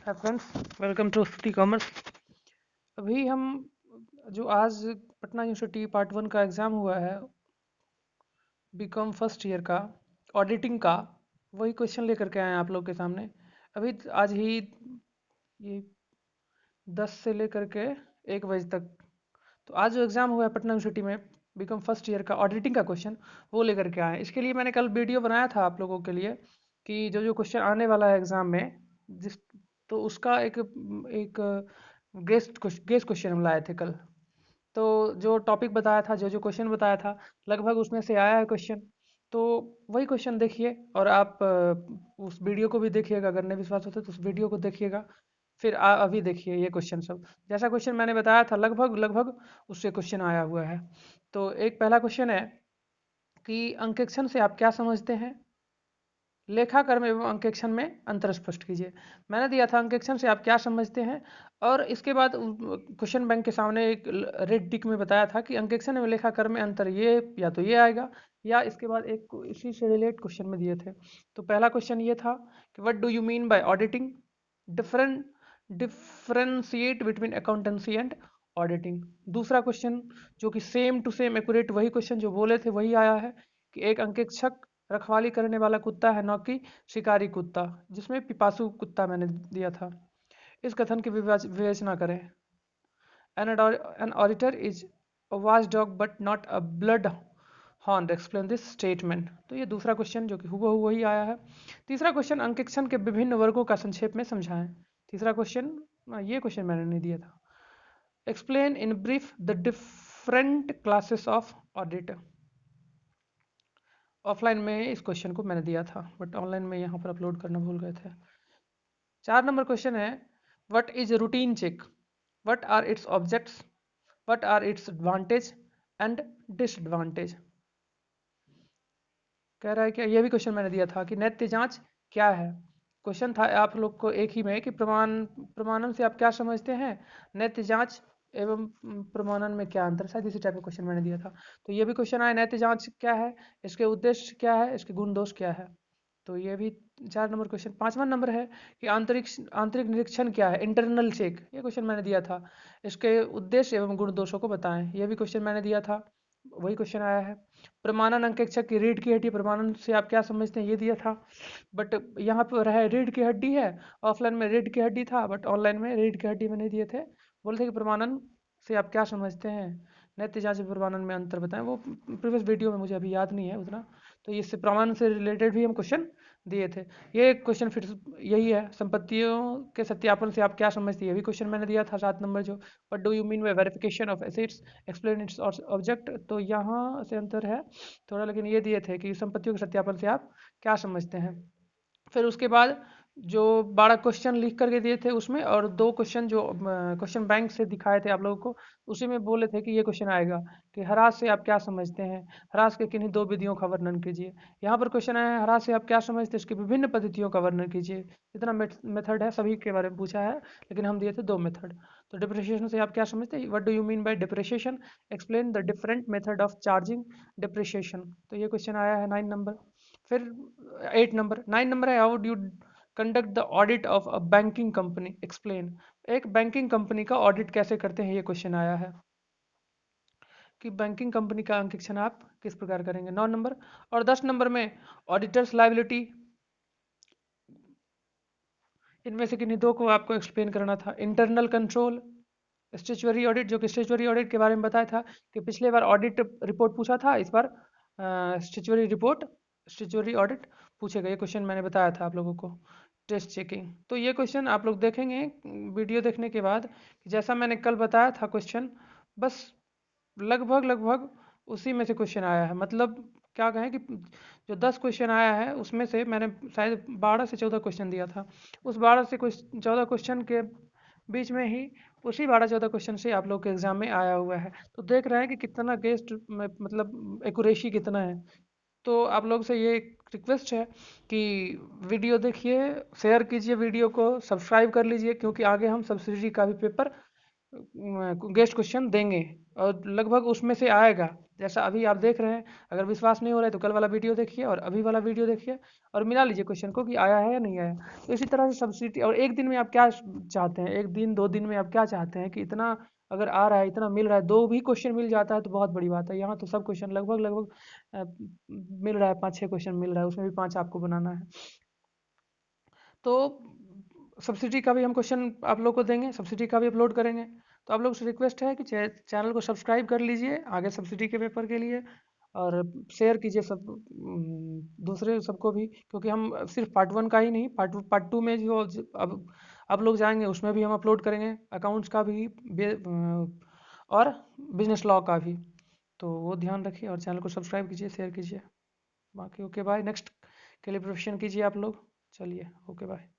Hi friends, welcome to स्तुति commerce. अभी हम जो आज पटना यूनिवर्सिटी पार्ट 1 का एग्ज़ाम हुआ है, बीकॉम फर्स्ट ईयर का ऑडिटिंग का, वही क्वेश्चन लेकर के आए हैं आप लोग के सामने। अभी आज ही ये 10 से लेकर के 1 बजे तक, तो आज जो एग्ज़ाम हुआ है पटना यूनिवर्सिटी में बीकॉम फर्स्ट ईयर का ऑडिटिंग का क्वेश्चन, वो लेकर के आए हैं। इसके लिए मैंने कल वीडियो बनाया था आप लोगों के लिए कि जो जो क्वेश्चन आने वाला है एग्ज़ाम में, जिस तो उसका एक गेस्ट क्वेश्चन हम लाए थे कल। तो जो टॉपिक बताया था, जो जो क्वेश्चन बताया था, लगभग उसमें से आया है क्वेश्चन। तो वही क्वेश्चन देखिए और आप उस वीडियो को भी देखिएगा। अगर नहीं विश्वास होता तो उस वीडियो को देखिएगा, फिर अभी देखिए ये क्वेश्चन सब। जैसा क्वेश्चन मैंने बताया था लगभग लगभग उससे क्वेश्चन आया हुआ है। तो एक पहला क्वेश्चन है कि अंकेक्षण से आप क्या समझते हैं? लेखाकर्म एवं अंकेक्षण में अंतर स्पष्ट कीजिए। मैंने दिया था अंकेक्षण से आप क्या समझते हैं, और इसके बाद क्वेश्चन बैंक के सामने एक रेड टिक में बताया था कि अंकेक्षण एवं लेखाकर्म में अंतर ये या तो ये आएगा, या इसके बाद एक इसी से रिलेट क्वेश्चन में दिए थे। तो पहला क्वेश्चन ये था कि what do you mean by auditing, different differentiate between accountancy and auditing. दूसरा क्वेश्चन जो कि सेम टू सेम एक्यूरेट वही क्वेश्चन जो बोले थे वही आया है कि एक अंकेक्षक रखवाली करने वाला कुत्ता है, न कि शिकारी कुत्ता, जिसमें पिपासु कुत्ता मैंने दिया था। इस कथन की विवेचना करें। An auditor is a watchdog but not a bloodhound. Explain this statement. तो ये दूसरा क्वेश्चन जो कि हुबहू वही आया है। तीसरा क्वेश्चन अंकेक्षण के विभिन्न वर्गों का संक्षेप में समझाएं। तीसरा क्वेश्चन, ये क्वेश्चन मैंने नहीं दिया था। Explain in brief the different classes of audit. Offline में इस क्वेश्चन को मैंने दिया था, बट ऑनलाइन में यहाँ पर अपलोड करना भूल गए थे। 4 नंबर क्वेश्चन है what is routine check, what are its objects, what are its advantage and disadvantage. कह रहा है कि ये भी क्वेश्चन मैंने दिया था कि नैत्य जांच क्या है। क्वेश्चन था आप लोग को एक ही में कि प्रमाणन से आप क्या समझते हैं, नैत्य जांच एवं प्रमाणन में क्या अंतर, शायद इसी टाइप का क्वेश्चन मैंने दिया था। तो ये भी क्वेश्चन आया नैत्य जांच क्या है, इसके उद्देश्य क्या है, इसके गुण दोष क्या है। तो ये भी 4 नंबर क्वेश्चन। 5वां नंबर है कि आंतरिक निरीक्षण क्या है, इंटरनल चेक। ये क्वेश्चन मैंने दिया था। इसके उद्देश्य एवं गुण दोषों को बताएं। ये भी क्वेश्चन मैंने दिया था, वही क्वेश्चन आया है। प्रमाणन अंकेक्षक की रीढ़ की हड्डी, प्रमाणन से आप क्या समझते हैं, ये दिया था। बट यहाँ पर है रीढ़ की हड्डी है, ऑफलाइन में रीढ़ की हड्डी था, बट ऑनलाइन में रीढ़ की हड्डी में नहीं दिए थे। बोलते कि प्रमाणन से आप क्या समझते हैं, नैत्य जांच प्रमाणन में अंतर बताएं। वो प्रीवियस वीडियो में मुझे अभी याद नहीं है उतना। तो इससे प्रमाणन से रिलेटेड भी हम क्वेश्चन दिए थे। ये क्वेश्चन फिर यही है, संपत्तियों के सत्यापन से आप क्या समझते हैं, ये भी क्वेश्चन मैंने दिया था 7 नंबर जो what do you mean by verification of assets, explain its object. तो यहाँ से अंतर है थोड़ा, लेकिन ये दिए थे कि संपत्तियों के सत्यापन से आप क्या समझते हैं। फिर उसके बाद जो 12 क्वेश्चन लिख करके दिए थे उसमें, और 2 क्वेश्चन जो क्वेश्चन बैंक से दिखाए थे आप लोगों को, उसी में बोले थे कि ये क्वेश्चन आएगा कि ह्रास से आप क्या समझते हैं, ह्रास के किन्हीं 2 विधियों का वर्णन कीजिए। यहाँ पर क्वेश्चन आया है ह्रास से आप क्या समझते हैं, इसकी विभिन्न पद्धतियों का वर्णन कीजिए। जितना मेथड है सभी के बारे में पूछा है, लेकिन हम दिए थे 2 मेथड। तो डिप्रिसिएशन से आप क्या समझते हैं, what do you mean by depreciation, explain the different method of charging depreciation. तो ये क्वेश्चन आया है 9 नंबर। फिर 8 नंबर 9 नंबर है how do you conduct the audit of a banking company, explain. एक बैंकिंग कंपनी का ऑडिट कैसे करते हैं, ये क्वेश्चन आया है कि बैंकिंग कंपनी का अंकेक्षण आप किस प्रकार करेंगे। 9 नंबर। और 10 नंबर में ऑडिटर्स लायबिलिटी, इनमें से किन्हीं 2 को आपको एक्सप्लेन करना था। इंटरनल कंट्रोल, स्टेचुअरी ऑडिट, जो कि स्टेचुअरी ऑडिट के बारे में बताया था कि पिछले बार ऑडिट रिपोर्ट पूछा था, इस बार स्टेचुअरी रिपोर्ट, स्टेचुअरी ऑडिट पूछेगा। ये क्वेश्चन मैंने बताया था आप लोगों को। टेस्ट चेकिंग, तो ये क्वेश्चन आप लोग देखेंगे वीडियो देखने के बाद, जैसा मैंने कल बताया था क्वेश्चन, बस लगभग लगभग उसी में से क्वेश्चन आया है। मतलब क्या कहें कि जो 10 क्वेश्चन आया है उसमें से मैंने शायद 12 से 14 क्वेश्चन दिया था। उस 12 से 14 क्वेश्चन के बीच में ही उसी 12-14 क्वेश्चन से आप लोग के एग्जाम में आया हुआ है। तो देख रहे हैं कि कितना गेस्ट मतलब एक्यूरेसी कितना है। तो आप लोग से ये रिक्वेस्ट है कि वीडियो देखिए, शेयर कीजिए वीडियो को, सब्सक्राइब कर लीजिए, क्योंकि आगे हम सब्सिडी का भी पेपर गेस्ट क्वेश्चन देंगे और लगभग उसमें से आएगा। जैसा अभी आप देख रहे हैं, अगर विश्वास नहीं हो रहा है तो कल वाला वीडियो देखिए और अभी वाला वीडियो देखिए और मिला लीजिए क्वेश्चन को कि आया है या नहीं आया। तो इसी तरह से सब्सिडी, और एक दिन में आप क्या चाहते हैं, 1 दिन 2 दिन में आप क्या चाहते हैं कि इतना अगर आ रहा है, इतना मिल रहा है, 2 भी क्वेश्चन मिल जाता है तो बहुत बड़ी बात है। यहाँ तो सब क्वेश्चन लगभग लगभग मिल रहा है, 5-6 क्वेश्चन मिल रहा है, उसमें भी 5 आपको बनाना है। तो सब्सिडी का भी हम क्वेश्चन आप लोग को देंगे, सब्सिडी का भी अपलोड करेंगे। तो आप लोग से रिक्वेस्ट है कि चैनल को सब्सक्राइब कर लीजिए आगे सब्सिडी के पेपर के लिए, और शेयर कीजिए सब दूसरे सबको भी, क्योंकि हम सिर्फ पार्ट 1 का ही नहीं, पार्ट 2 में जो अब आप लोग जाएंगे उसमें भी हम अपलोड करेंगे, अकाउंट्स का भी और बिजनेस लॉ का भी। तो वो ध्यान रखिए और चैनल को सब्सक्राइब कीजिए, शेयर कीजिए। बाकी ओके बाय, नेक्स्ट के लिए प्रिपरेशन कीजिए आप लोग। चलिए ओके बाय।